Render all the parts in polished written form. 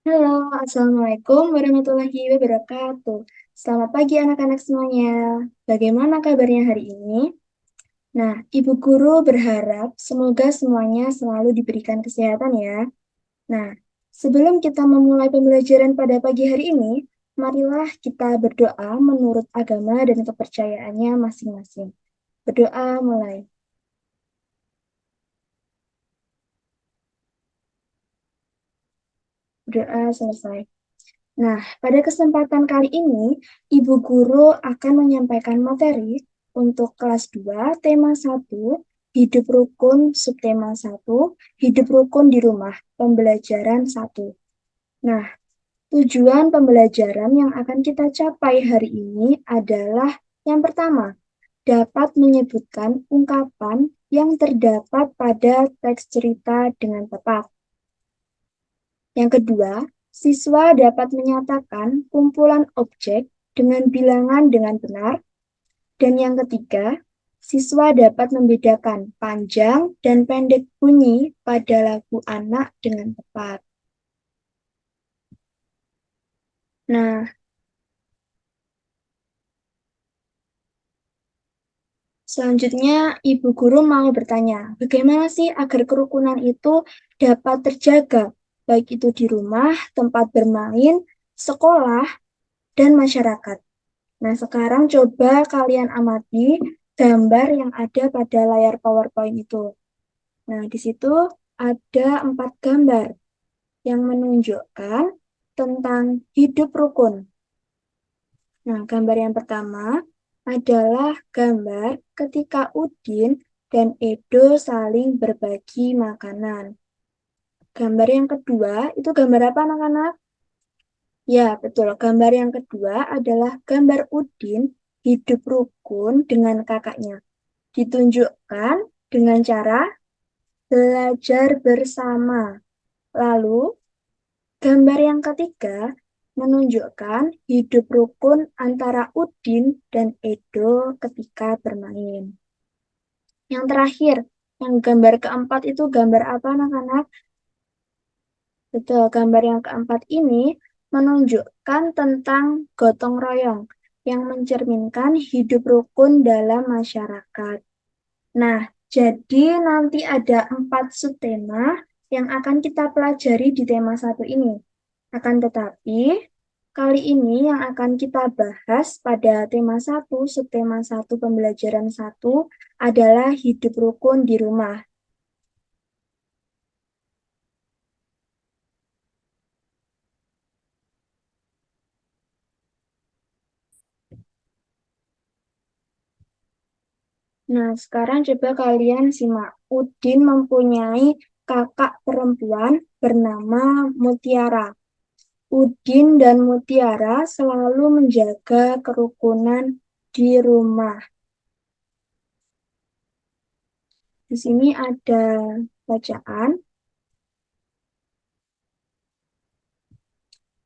Halo, Assalamualaikum warahmatullahi wabarakatuh. Selamat pagi anak-anak semuanya. Bagaimana kabarnya hari ini? Nah, Ibu Guru berharap semoga semuanya selalu diberikan kesehatan ya. Nah, sebelum kita memulai pembelajaran pada pagi hari ini, marilah kita berdoa menurut agama dan kepercayaannya masing-masing. Berdoa mulai. Berdoa selesai. Nah, pada kesempatan kali ini, Ibu Guru akan menyampaikan materi untuk kelas 2 tema 1 Hidup Rukun, subtema 1 Hidup Rukun di Rumah, pembelajaran 1. Nah, tujuan pembelajaran yang akan kita capai hari ini adalah yang pertama, dapat menyebutkan ungkapan yang terdapat pada teks cerita dengan tepat. Yang kedua, siswa dapat menyatakan kumpulan objek dengan bilangan dengan benar. Dan yang ketiga, siswa dapat membedakan panjang dan pendek bunyi pada lagu anak dengan tepat. Nah, selanjutnya Ibu Guru mau bertanya, bagaimana sih agar kerukunan itu dapat terjaga, baik itu di rumah, tempat bermain, sekolah, dan masyarakat. Nah, sekarang coba kalian amati gambar yang ada pada layar PowerPoint itu. Nah, di situ ada 4 gambar yang menunjukkan tentang hidup rukun. Nah, gambar yang pertama adalah gambar ketika Udin dan Edo saling berbagi makanan. Gambar yang kedua, itu gambar apa anak-anak? Ya, betul. Gambar yang kedua adalah gambar Udin hidup rukun dengan kakaknya. Ditunjukkan dengan cara belajar bersama. Lalu, gambar yang ketiga menunjukkan hidup rukun antara Udin dan Edo ketika bermain. Yang terakhir, yang gambar keempat itu gambar apa anak-anak? Betul, gambar yang keempat ini menunjukkan tentang gotong royong yang mencerminkan hidup rukun dalam masyarakat. Nah, jadi nanti ada 4 subtema yang akan kita pelajari di tema 1 ini. Akan tetapi, kali ini yang akan kita bahas pada tema 1, subtema 1 pembelajaran 1 adalah hidup rukun di rumah. Nah, sekarang coba kalian simak. Udin mempunyai kakak perempuan bernama Mutiara. Udin dan Mutiara selalu menjaga kerukunan di rumah. Di sini ada bacaan.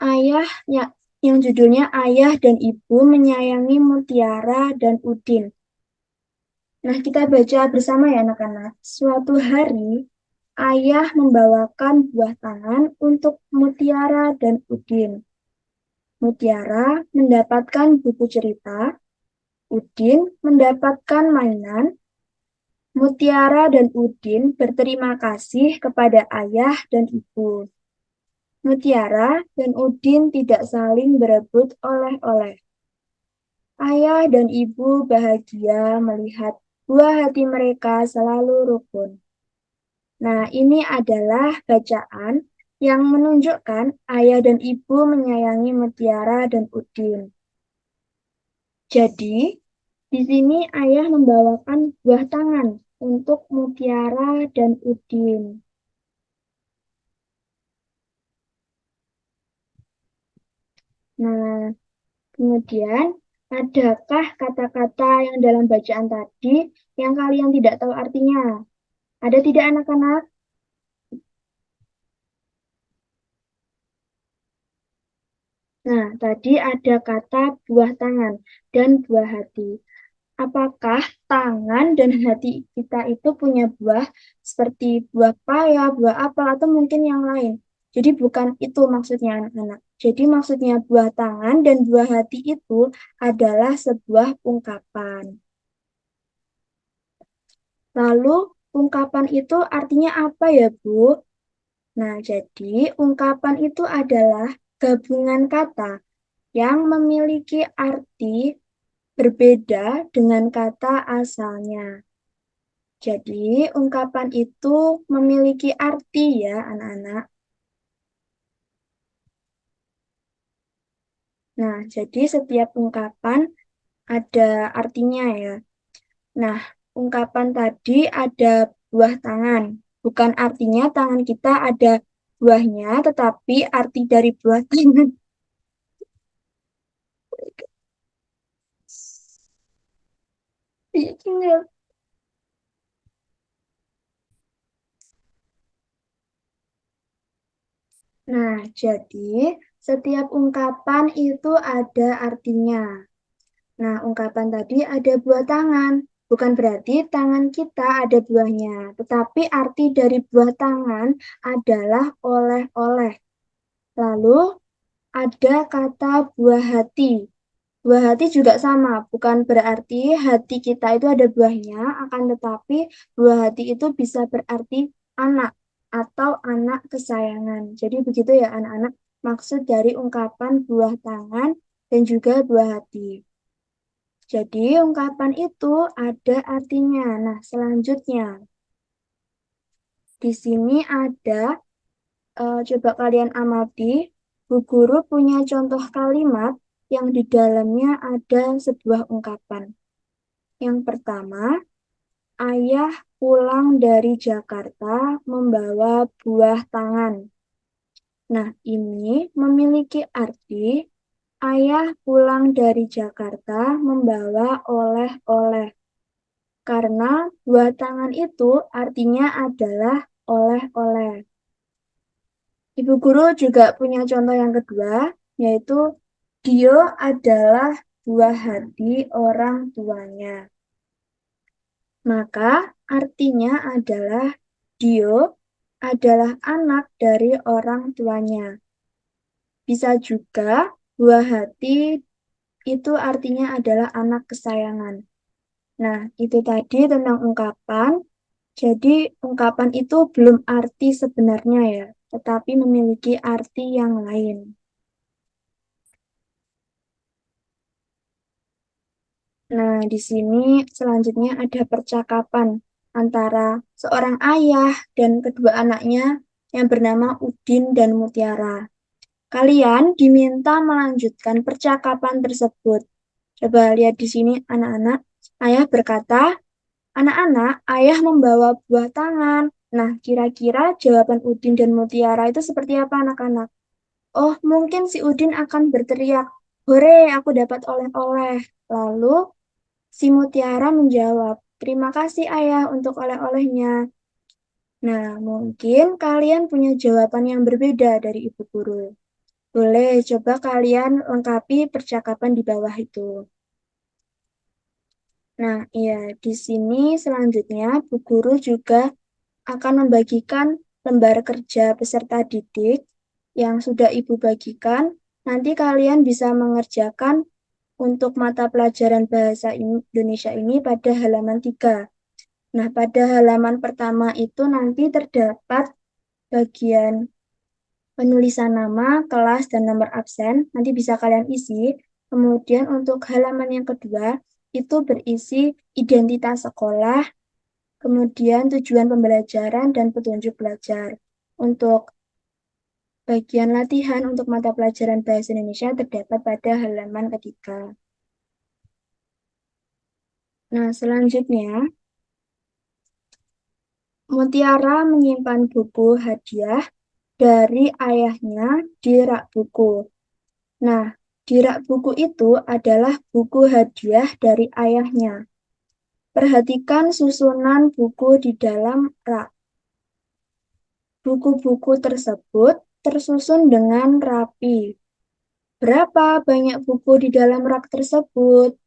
Ayah ya, yang judulnya Ayah dan Ibu Menyayangi Mutiara dan Udin. Nah, kita baca bersama ya anak-anak. Suatu hari, ayah membawakan buah tangan untuk Mutiara dan Udin. Mutiara mendapatkan buku cerita, Udin mendapatkan mainan. Mutiara dan Udin berterima kasih kepada ayah dan ibu. Mutiara dan Udin tidak saling berebut oleh-oleh. Ayah dan ibu bahagia melihat buah hati mereka selalu rukun. Nah, ini adalah bacaan yang menunjukkan ayah dan ibu menyayangi Mutiara dan Udin. Jadi, di sini ayah membawakan buah tangan untuk Mutiara dan Udin. Nah, kemudian adakah kata-kata yang dalam bacaan tadi yang kalian tidak tahu artinya? Ada tidak anak-anak? Nah, tadi ada kata buah tangan dan buah hati. Apakah tangan dan hati kita itu punya buah seperti buah paya, buah apel, atau mungkin yang lain? Jadi bukan itu maksudnya anak-anak. Jadi maksudnya buah tangan dan buah hati itu adalah sebuah ungkapan. Lalu ungkapan itu artinya apa ya, Bu? Nah, jadi ungkapan itu adalah gabungan kata yang memiliki arti berbeda dengan kata asalnya. Jadi, ungkapan itu memiliki arti ya, anak-anak. Nah, jadi setiap ungkapan ada artinya ya. Nah, ungkapan tadi ada buah tangan. Bukan artinya tangan kita ada buahnya, tetapi arti dari buah tangan. Iya. Nah, jadi setiap ungkapan itu ada artinya. Nah, ungkapan tadi ada buah tangan. Bukan berarti tangan kita ada buahnya, tetapi arti dari buah tangan adalah oleh-oleh. Lalu ada kata buah hati. Buah hati juga sama, bukan berarti hati kita itu ada buahnya, akan tetapi buah hati itu bisa berarti anak atau anak kesayangan. Jadi begitu ya anak-anak, maksud dari ungkapan buah tangan dan juga buah hati. Jadi ungkapan itu ada artinya. Nah, selanjutnya di sini ada, coba kalian amati, Bu Guru punya contoh kalimat yang di dalamnya ada sebuah ungkapan. Yang pertama, ayah pulang dari Jakarta membawa buah tangan. Nah, ini memiliki arti ayah pulang dari Jakarta membawa oleh-oleh. Karena buah tangan itu artinya adalah oleh-oleh. Ibu guru juga punya contoh yang kedua, yaitu Dio adalah buah hati orang tuanya. Maka artinya adalah Dio adalah anak dari orang tuanya. Bisa juga buah hati itu artinya adalah anak kesayangan. Nah, itu tadi tentang ungkapan. Jadi, ungkapan itu belum arti sebenarnya ya, tetapi memiliki arti yang lain. Nah, di sini selanjutnya ada percakapan antara seorang ayah dan kedua anaknya yang bernama Udin dan Mutiara. Kalian diminta melanjutkan percakapan tersebut. Coba lihat di sini anak-anak. Ayah berkata, anak-anak, ayah membawa buah tangan. Nah, kira-kira jawaban Udin dan Mutiara itu seperti apa anak-anak? Oh, mungkin si Udin akan berteriak, hore, aku dapat oleh-oleh. Lalu, si Mutiara menjawab, terima kasih ayah untuk oleh-olehnya. Nah, mungkin kalian punya jawaban yang berbeda dari ibu guru. Boleh coba kalian lengkapi percakapan di bawah itu. Nah, iya, di sini selanjutnya Bu Guru juga akan membagikan lembar kerja peserta didik yang sudah Ibu bagikan. Nanti kalian bisa mengerjakan untuk mata pelajaran Bahasa Indonesia ini pada halaman 3. Nah, pada halaman pertama itu nanti terdapat bagian penulisan nama, kelas, dan nomor absen. Nanti bisa kalian isi. Kemudian untuk halaman yang kedua, itu berisi identitas sekolah, kemudian tujuan pembelajaran dan petunjuk belajar. Untuk bagian latihan untuk mata pelajaran Bahasa Indonesia terdapat pada halaman ketiga. Nah, selanjutnya, Mutiara menyimpan buku hadiah dari ayahnya di rak buku. Nah, di rak buku itu adalah buku hadiah dari ayahnya. Perhatikan susunan buku di dalam rak. Buku-buku tersebut tersusun dengan rapi. Berapa banyak buku di dalam rak tersebut?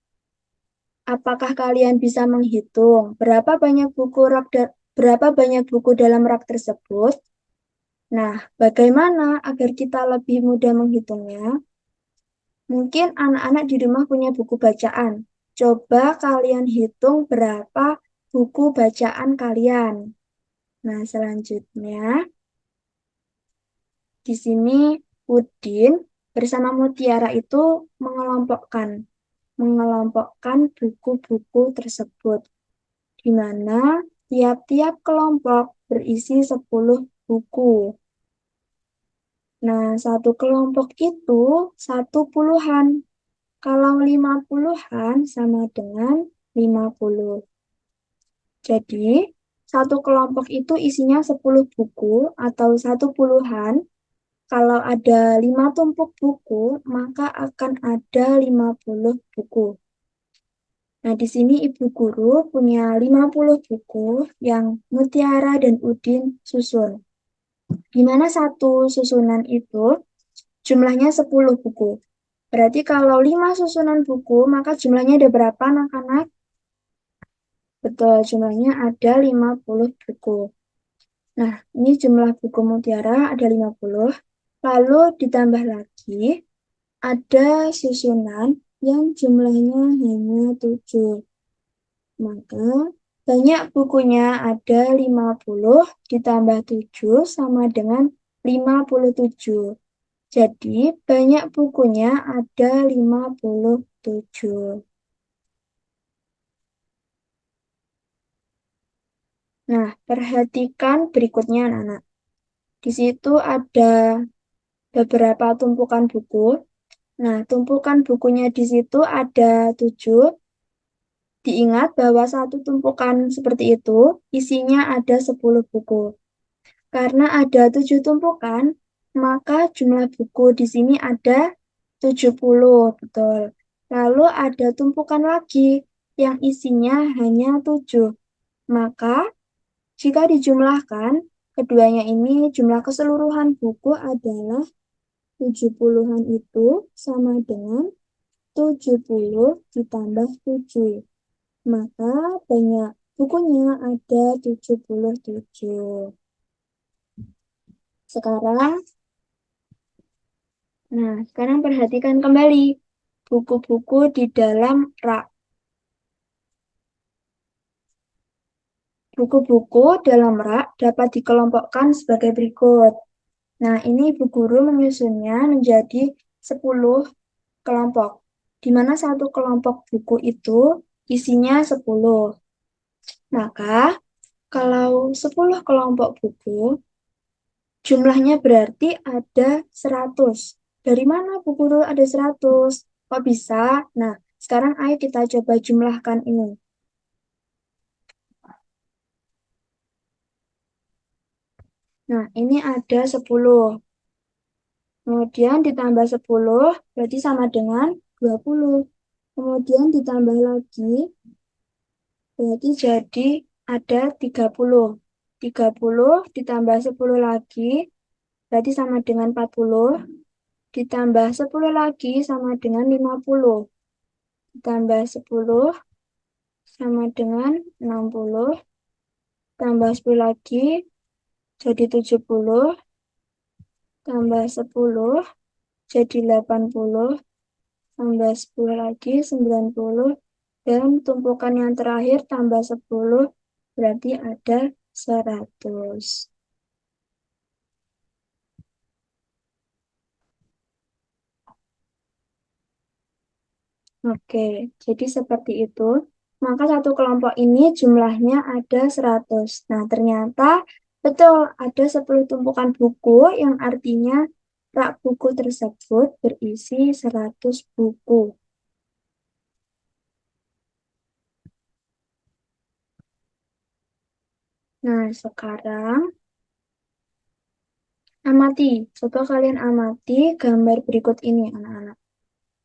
Apakah kalian bisa menghitung berapa banyak buku dalam rak tersebut? Nah, bagaimana agar kita lebih mudah menghitungnya? Mungkin anak-anak di rumah punya buku bacaan. Coba kalian hitung berapa buku bacaan kalian. Nah, selanjutnya di sini Udin bersama Mutiara itu mengelompokkan buku-buku tersebut, di mana tiap-tiap kelompok berisi 10 buku. Nah, satu kelompok itu satu puluhan. Kalau 50-an sama dengan 50. Jadi, satu kelompok itu isinya 10 buku atau satu puluhan. Kalau ada 5 tumpuk buku, maka akan ada 50 buku. Nah, di sini Ibu Guru punya 50 buku yang Mutiara dan Udin susun. Di mana satu susunan itu jumlahnya 10 buku. Berarti kalau 5 susunan buku, maka jumlahnya ada berapa anak-anak? Betul, jumlahnya ada 50 buku. Nah, ini jumlah buku Mutiara ada 50. Lalu ditambah lagi, ada susunan yang jumlahnya hanya 7. Maka banyak bukunya ada 50 ditambah 7 sama dengan 57. Jadi banyak bukunya ada 57. Nah, perhatikan berikutnya anak-anak. Di situ ada beberapa tumpukan buku. Nah, tumpukan bukunya di situ ada 7. Diingat bahwa satu tumpukan seperti itu isinya ada 10 buku. Karena ada 7 tumpukan, maka jumlah buku di sini ada 70, betul. Lalu ada tumpukan lagi yang isinya hanya 7. Maka jika dijumlahkan, keduanya ini jumlah keseluruhan buku adalah 70-an itu sama dengan 70 ditambah 7. Maka banyak bukunya ada 77. Sekarang, sekarang perhatikan kembali buku-buku di dalam rak. Buku-buku dalam rak dapat dikelompokkan sebagai berikut. Nah, ini Ibu Guru menyusunnya menjadi 10 kelompok, di mana satu kelompok buku itu isinya 10. Maka, kalau 10 kelompok buku, jumlahnya berarti ada 100. Dari mana Bu Guru ada 100? Kok bisa? Nah, sekarang ayo kita coba jumlahkan ini. Nah, ini ada 10. Kemudian ditambah 10, berarti sama dengan 20. Kemudian ditambah lagi, berarti jadi ada 30. 30 ditambah 10 lagi, berarti sama dengan 40. Ditambah 10 lagi sama dengan 50. Ditambah 10 sama dengan 60. Tambah 10 lagi jadi 70. Tambah 10 jadi 80. Tambah 10 lagi 90. Dan tumpukan yang terakhir tambah 10 berarti ada 100. Oke, jadi seperti itu. Maka satu kelompok ini jumlahnya ada 100. Nah, ternyata betul ada 10 tumpukan buku yang artinya rak buku tersebut berisi 100 buku. Nah, sekarang amati. Coba kalian amati gambar berikut ini, anak-anak.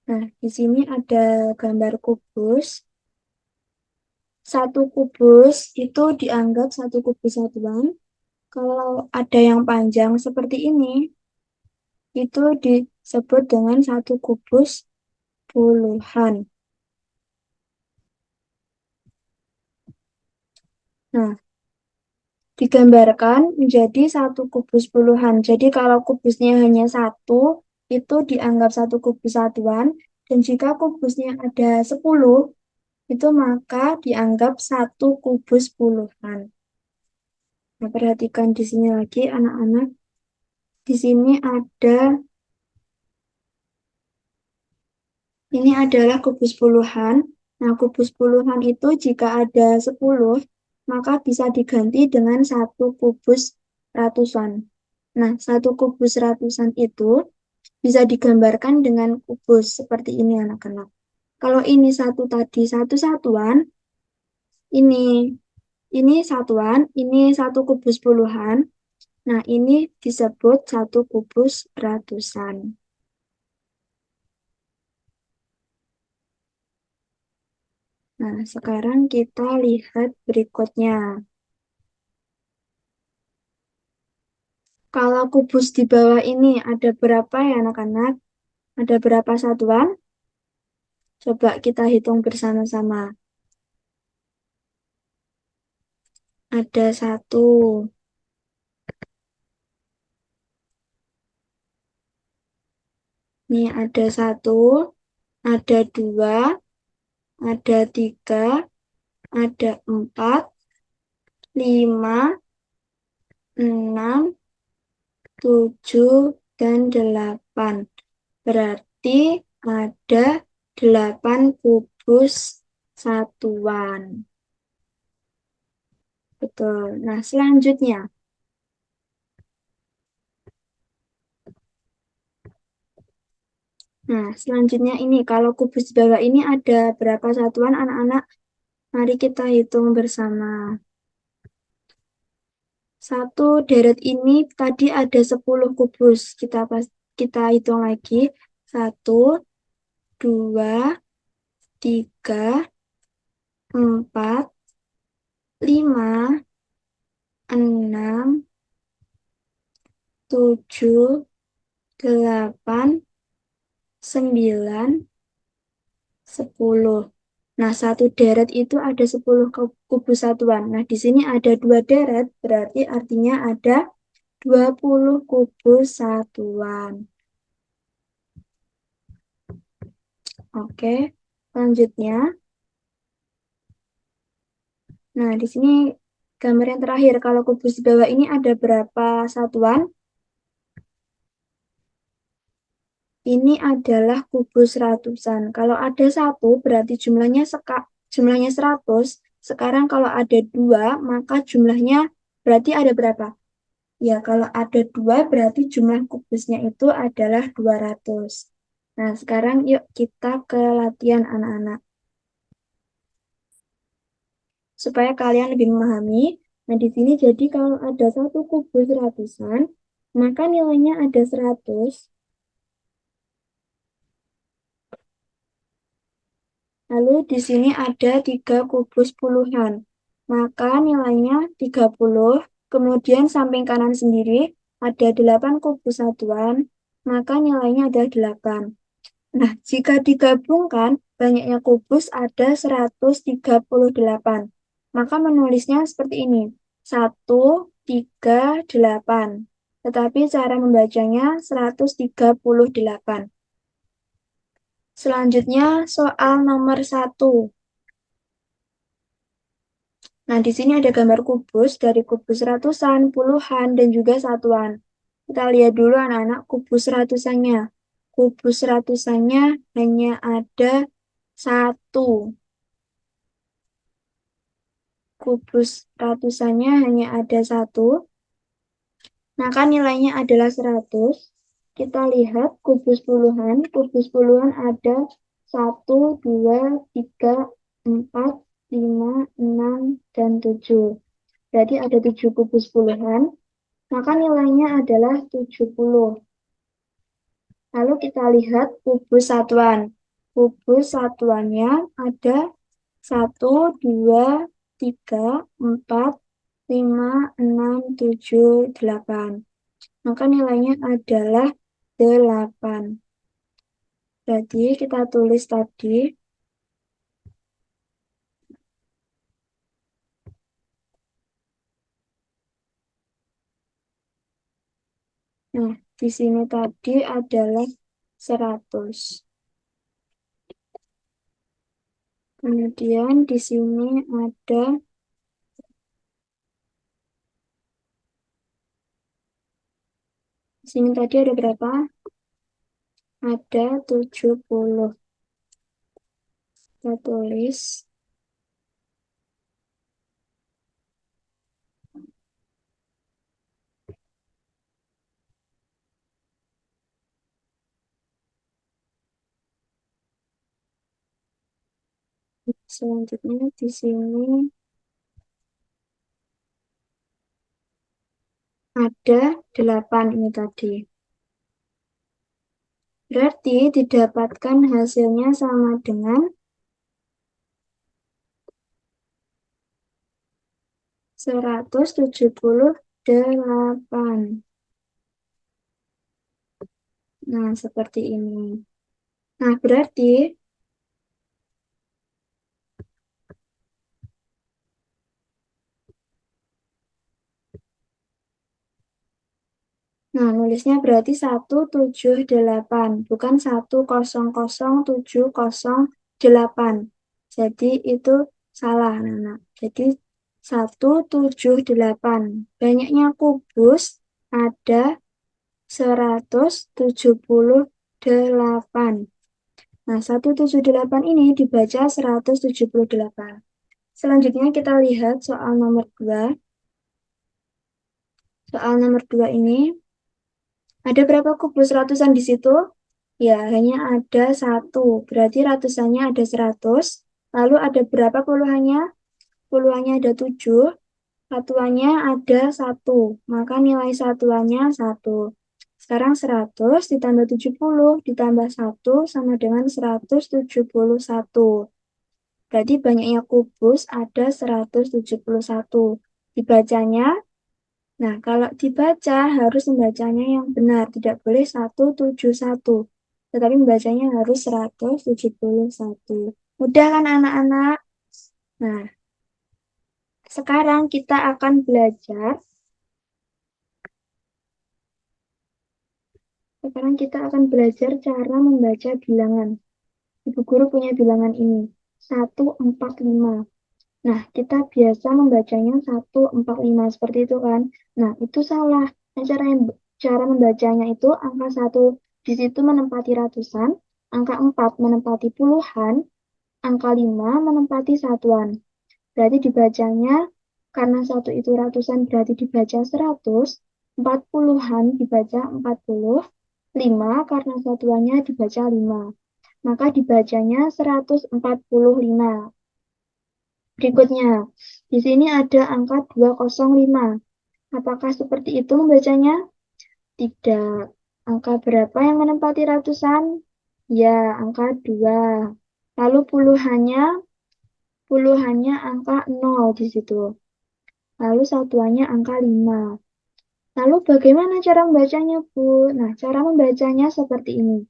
Nah, di sini ada gambar kubus. Satu kubus itu dianggap satu kubus satuan. Kalau ada yang panjang seperti ini, itu disebut dengan satu kubus puluhan. Nah, digambarkan menjadi satu kubus puluhan. Jadi kalau kubusnya hanya satu, itu dianggap satu kubus satuan. Dan jika kubusnya ada 10, itu maka dianggap satu kubus puluhan. Nah, perhatikan di sini lagi anak-anak. Di sini ini adalah kubus puluhan. Nah, kubus puluhan itu jika ada 10, maka bisa diganti dengan satu kubus ratusan. Nah, satu kubus ratusan itu bisa digambarkan dengan kubus seperti ini anak-anak. Kalau ini satu tadi satu satuan, ini satuan, ini satu kubus puluhan. Nah, ini disebut satu kubus ratusan. Nah, sekarang kita lihat berikutnya. Kalau kubus di bawah ini ada berapa ya anak-anak? Ada berapa satuan? Coba kita hitung bersama-sama. Ada satu, ini ada satu, ada dua, ada tiga, ada empat, lima, enam, tujuh, dan delapan. Berarti ada 8 kubus satuan. Betul. Nah, selanjutnya. Nah, selanjutnya ini, kalau kubus di bawah ini ada berapa satuan anak-anak? Mari kita hitung bersama. Satu deret ini tadi ada 10 kubus. Kita hitung lagi. Satu, dua, tiga, empat, lima, enam, tujuh, delapan, 9, 10. Nah, satu deret itu ada 10 kubus satuan. Nah, di sini ada 2 deret, berarti artinya ada 20 kubus satuan. Oke, selanjutnya. Nah, di sini gambar yang terakhir. Kalau kubus di bawah ini ada berapa satuan? Ini adalah kubus ratusan. Kalau ada satu, berarti jumlahnya 100. Sekarang kalau ada dua, maka jumlahnya berarti ada berapa? Ya, kalau ada dua, berarti jumlah kubusnya itu adalah 200. Nah, sekarang yuk kita ke latihan anak-anak. Supaya kalian lebih memahami. Nah, di sini jadi kalau ada satu kubus ratusan, maka nilainya ada 100. Lalu di sini ada 3 kubus puluhan. Maka nilainya 30. Kemudian samping kanan sendiri ada 8 kubus satuan. Maka nilainya ada 8. Nah, jika digabungkan, banyaknya kubus ada 138. Maka menulisnya seperti ini. 138. Tetapi cara membacanya 138. Selanjutnya soal nomor 1. Nah, di sini ada gambar kubus dari kubus ratusan, puluhan, dan juga satuan. Kita lihat dulu anak-anak kubus ratusannya. Kubus ratusannya hanya ada satu. Kubus ratusannya hanya ada satu. Maka nilainya adalah 100. Kita lihat kubus puluhan. Kubus puluhan ada satu, 2, 3, 4, 5, 6, dan 7. Berarti ada 7 kubus puluhan, maka nilainya adalah 70. Lalu kita lihat kubus satuan. Kubus satuannya ada 1, 2, 3, 4, 5, 6, 7, 8. Maka nilainya adalah 8. Jadi kita tulis tadi Nah, di sini tadi adalah 100. Kemudian di sini ada, di sini tadi ada berapa? Ada 70. Kita tulis. Selanjutnya di sini ada 8 ini tadi. Berarti didapatkan hasilnya sama dengan 178. Nah, seperti ini. Nah, berarti, nah, nulisnya berarti 178, bukan 1000708. Jadi, itu salah, Nana. Jadi, 178. Banyaknya kubus ada 178. Nah, 178 ini dibaca 178. Selanjutnya kita lihat soal nomor 2. Soal nomor 2 ini, ada berapa kubus ratusan di situ? Ya, hanya ada satu. Berarti ratusannya ada 100. Lalu ada berapa puluhannya? Puluhannya ada 7. Satuannya ada 1. Maka nilai satuannya 1. Sekarang 100 ditambah 70 ditambah 1 sama dengan 171. Berarti banyaknya kubus ada 171. Dibacanya, nah kalau dibaca harus membacanya yang benar. Tidak boleh 171. Tetapi membacanya harus 171. Mudah kan anak-anak? Nah, sekarang kita akan belajar. Sekarang kita akan belajar cara membaca bilangan. Ibu guru punya bilangan ini. 145. Nah, kita biasa membacanya 145 seperti itu kan. Nah, itu salah. Nah, cara membacanya itu angka 1 di situ menempati ratusan, angka 4 menempati puluhan, angka 5 menempati satuan. Berarti dibacanya karena 1 itu ratusan berarti dibaca 100, 40-an dibaca 40, 5 karena satuannya dibaca 5. Maka dibacanya 145. Berikutnya, di sini ada angka 205. Apakah seperti itu membacanya? Tidak. Angka berapa yang menempati ratusan? Ya, angka 2. Lalu puluhannya angka 0 di situ. Lalu satuannya angka 5. Lalu bagaimana cara membacanya, Bu? Nah, cara membacanya seperti ini.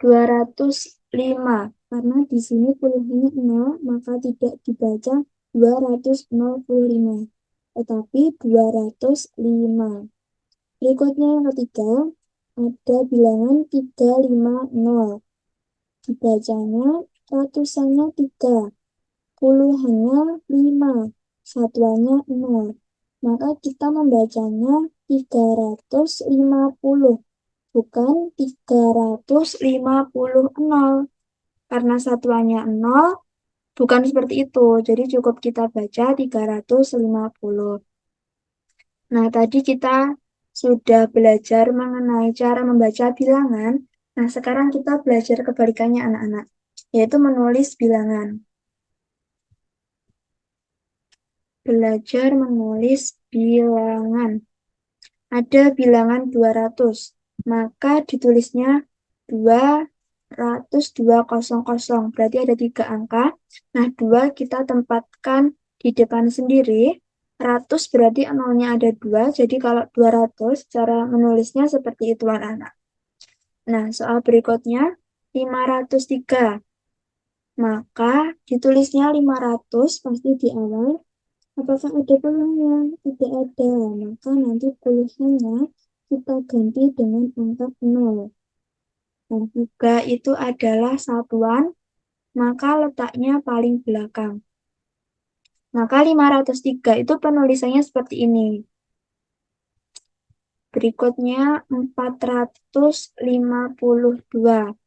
205. Karena di sini puluhannya 0, maka tidak dibaca 205, tetapi 205. Berikutnya yang ketiga, ada bilangan 350. Dibacanya ratusannya 3, puluhannya 5, satuannya 0. Maka kita membacanya 350, bukan 350. Karena satuannya 0, bukan seperti itu. Jadi cukup kita baca 350. Nah, tadi kita sudah belajar mengenai cara membaca bilangan. Nah, sekarang kita belajar kebalikannya anak-anak, yaitu menulis bilangan. Belajar menulis bilangan. Ada bilangan 200, maka ditulisnya 200. Berarti ada 3 angka. Nah, 2 kita tempatkan di depan sendiri. 100 berarti nolnya ada 2. Jadi kalau 200, cara menulisnya seperti itu anak-anak. Nah, soal berikutnya 503. Maka ditulisnya 500 pasti di awal. Apakah ada peluangnya? Tidak ada. Maka nanti puluhannya kita ganti dengan angka 0. Nah, 3 itu adalah satuan, maka letaknya paling belakang. Maka 503 itu penulisannya seperti ini. Berikutnya 452.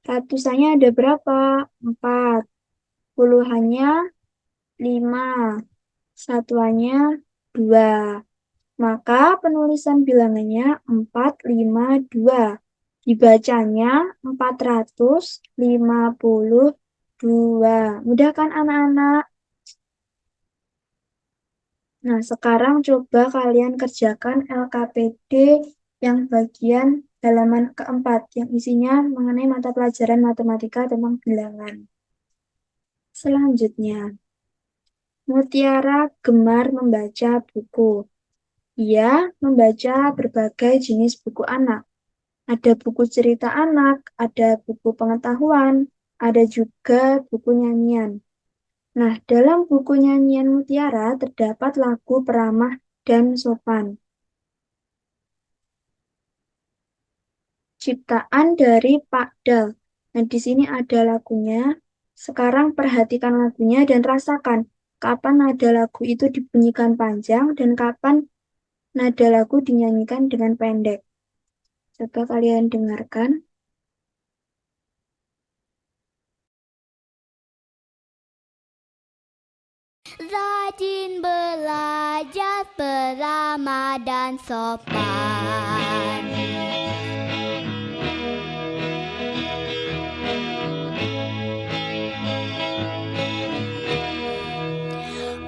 Ratusannya ada berapa? 4. Puluhannya 5. Satuannya 2. Maka penulisan bilangannya 452. Dibacanya 452. Mudah kan anak-anak? Nah, sekarang coba kalian kerjakan LKPD yang bagian halaman keempat, yang isinya mengenai mata pelajaran matematika tentang bilangan. Selanjutnya, Mutiara gemar membaca buku. Ia membaca berbagai jenis buku anak. Ada buku cerita anak, ada buku pengetahuan, ada juga buku nyanyian. Nah, dalam buku nyanyian Mutiara terdapat lagu Peramah dan Sopan. Ciptaan dari Pak Dal. Nah, di sini ada lagunya. Sekarang perhatikan lagunya dan rasakan kapan nada lagu itu dibunyikan panjang dan kapan nada lagu dinyanyikan dengan pendek. Coba kalian dengarkan. Rajin belajar, peramah dan sopan.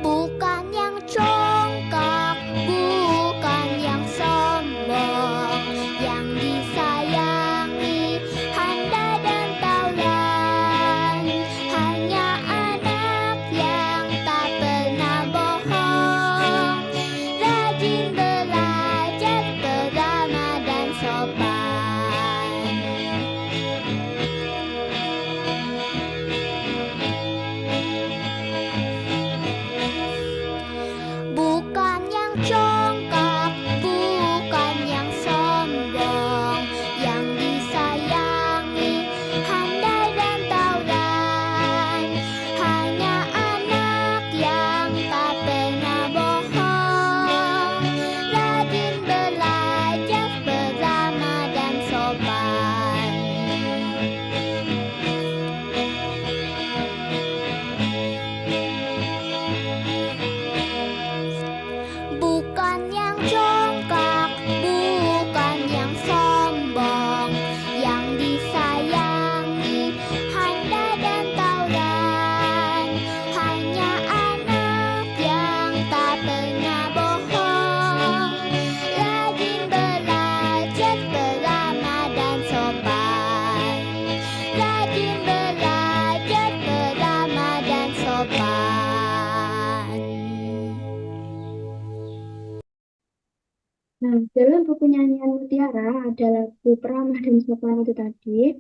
Bukan yang congkak, bukan yang sombong, yang disayangi, handal dan taulan. Hanya anak yang tak pernah bohong, rajin belajar, peramah dan sopan. Bukan yang congkak, bukan yang sombong, yang disayangi, handal dan taulan. Hanya anak yang tak pernah bohong, rajin belajar, peramah dan sopan. Bukan yang congkak, bukan yang sombong, yang disayangi, handal dan taulan. Hanya anak yang tak pernah bohong, rajin belajar, peramah dan sopan. Rajin belajar, peramah dan sopan. Nah, dalam buku nyanyian Mutiara ada lagu Peramah dan Sopan itu tadi.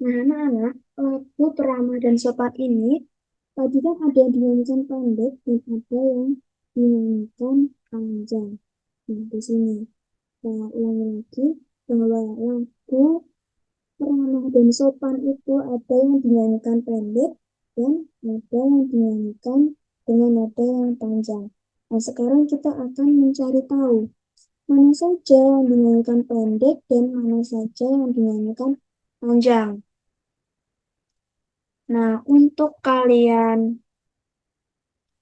Nah, anak-anak, lagu Peramah dan Sopan ini tadi kan ada yang dinyanyikan pendek dan ada yang dinyanyikan panjang. Nah, di sini saya ulangi lagi bahwa lagu Peramah dan Sopan itu ada yang dinyanyikan pendek dan ada yang dinyanyikan dengan nada yang panjang. Nah, sekarang kita akan mencari tahu mana saja yang dinyanyikan pendek dan mana saja yang dinyanyikan panjang. Nah, untuk kalian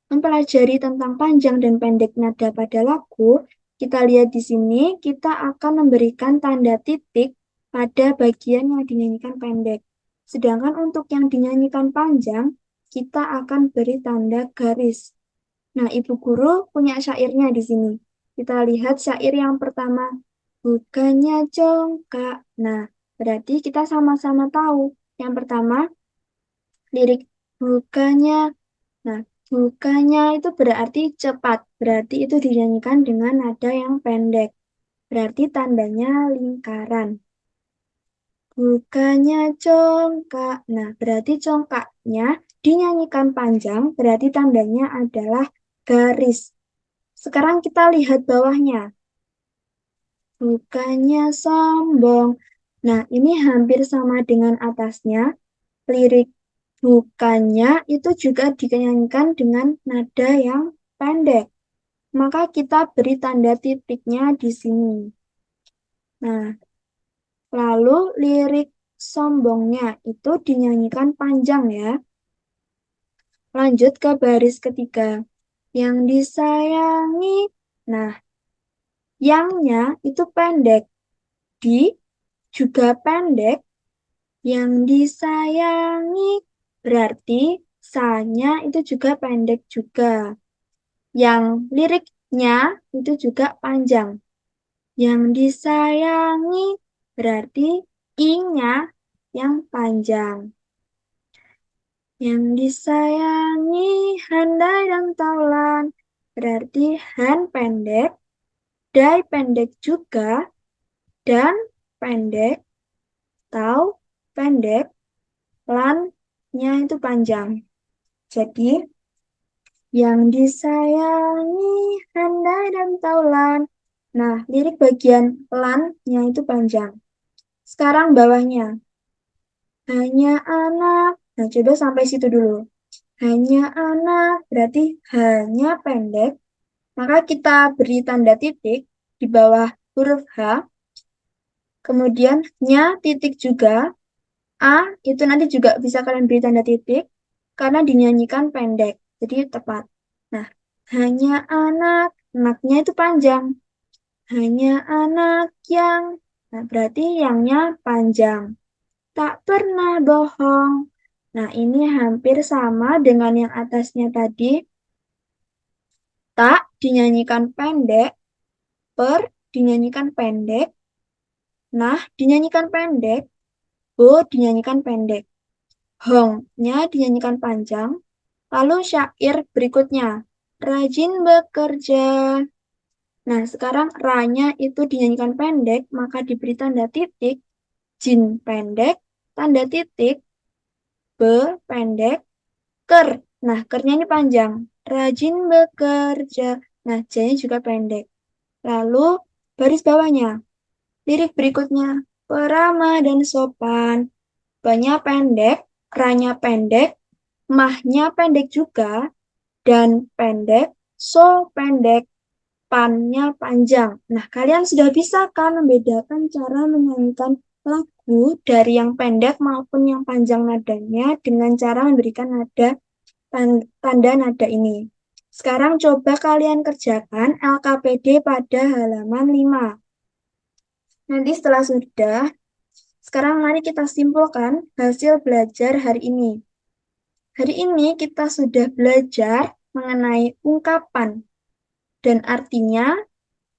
mempelajari tentang panjang dan pendek nada pada lagu, kita lihat di sini, kita akan memberikan tanda titik pada bagian yang dinyanyikan pendek. Sedangkan untuk yang dinyanyikan panjang, kita akan beri tanda garis. Nah, Ibu Guru punya syairnya di sini. Kita lihat syair yang pertama, bukannya congkak. Nah, berarti kita sama-sama tahu. Yang pertama, lirik bukannya. Nah, bukannya itu berarti cepat. Berarti itu dinyanyikan dengan nada yang pendek. Berarti tandanya lingkaran. Bukannya congkak. Nah, berarti congkaknya dinyanyikan panjang. Berarti tandanya adalah garis. Sekarang kita lihat bawahnya. bukannya sombong. Nah, ini hampir sama dengan atasnya. Lirik bukannya itu juga dinyanyikan dengan nada yang pendek. Maka kita beri tanda titiknya di sini. Nah, lalu lirik sombongnya itu dinyanyikan panjang ya. Lanjut ke baris ketiga. Yang disayangi. Nah, yangnya itu pendek. Di juga pendek. Yang disayangi berarti sa-nya itu juga pendek juga. Yang liriknya itu juga panjang. Yang disayangi berarti i-nya yang panjang. Yang disayangi handai dan taulan berarti han pendek, dai pendek juga, dan pendek, tau pendek, lan-nya itu panjang. Jadi, yang disayangi handai dan taulan. Nah, lirik bagian lan-nya itu panjang. Sekarang bawahnya. Hanya anak. Nah, coba sampai situ dulu. Hanya anak, berarti hanya pendek. Maka kita beri tanda titik di bawah huruf H. Kemudian nya titik juga. A itu nanti juga bisa kalian beri tanda titik karena dinyanyikan pendek. Jadi tepat. Nah, hanya anak. Anaknya itu panjang. Hanya anak yang. Nah, berarti yangnya panjang. Tak pernah bohong. Nah, ini hampir sama dengan yang atasnya tadi. Tak dinyanyikan pendek, per dinyanyikan pendek, nah dinyanyikan pendek, bo dinyanyikan pendek, hongnya dinyanyikan panjang, lalu syair berikutnya, rajin bekerja. Nah, sekarang ra-nya itu dinyanyikan pendek, maka diberi tanda titik, jin pendek, tanda titik, be pendek, ker. Nah, kernya ini panjang. Rajin bekerja. Nah, j-nya juga pendek. Lalu, baris bawahnya. Lirik berikutnya. Peramah dan sopan. Banyak pendek, ranya pendek, mahnya pendek juga, dan pendek, so pendek, pannya panjang. Nah, kalian sudah bisa kan membedakan cara menyanyikan lagu dari yang pendek maupun yang panjang nadanya dengan cara memberikan nada tanda nada ini. Sekarang coba kalian kerjakan LKPD pada halaman 5. Nanti setelah sudah, sekarang mari kita simpulkan hasil belajar hari ini. Hari ini kita sudah belajar mengenai ungkapan dan artinya,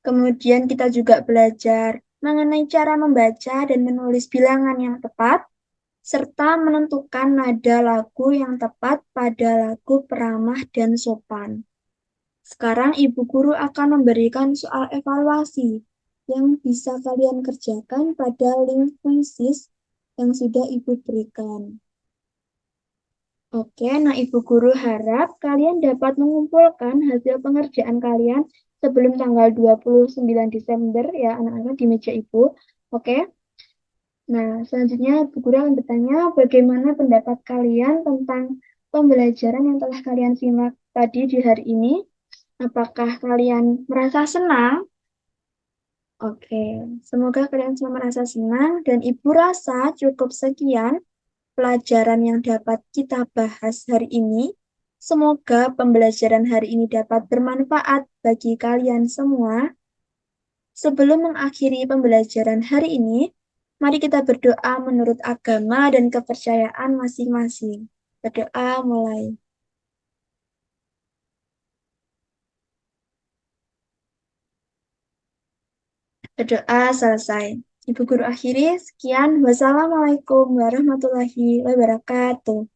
kemudian kita juga belajar mengenai cara membaca dan menulis bilangan yang tepat, serta menentukan nada lagu yang tepat pada lagu peramah dan sopan. Sekarang Ibu Guru akan memberikan soal evaluasi yang bisa kalian kerjakan pada link kuisis yang sudah Ibu berikan. Oke, nah Ibu Guru harap kalian dapat mengumpulkan hasil pengerjaan kalian sebelum tanggal 29 Desember ya anak-anak di meja Ibu. Oke. Nah, selanjutnya Ibu Guru akan bertanya bagaimana pendapat kalian tentang pembelajaran yang telah kalian simak tadi di hari ini. Apakah kalian merasa senang? Oke, semoga kalian semua merasa senang dan Ibu rasa cukup sekian pelajaran yang dapat kita bahas hari ini. Semoga pembelajaran hari ini dapat bermanfaat bagi kalian semua. Sebelum mengakhiri pembelajaran hari ini, mari kita berdoa menurut agama dan kepercayaan masing-masing. Berdoa mulai. Berdoa selesai. Ibu Guru akhiri, sekian. Wassalamualaikum warahmatullahi wabarakatuh.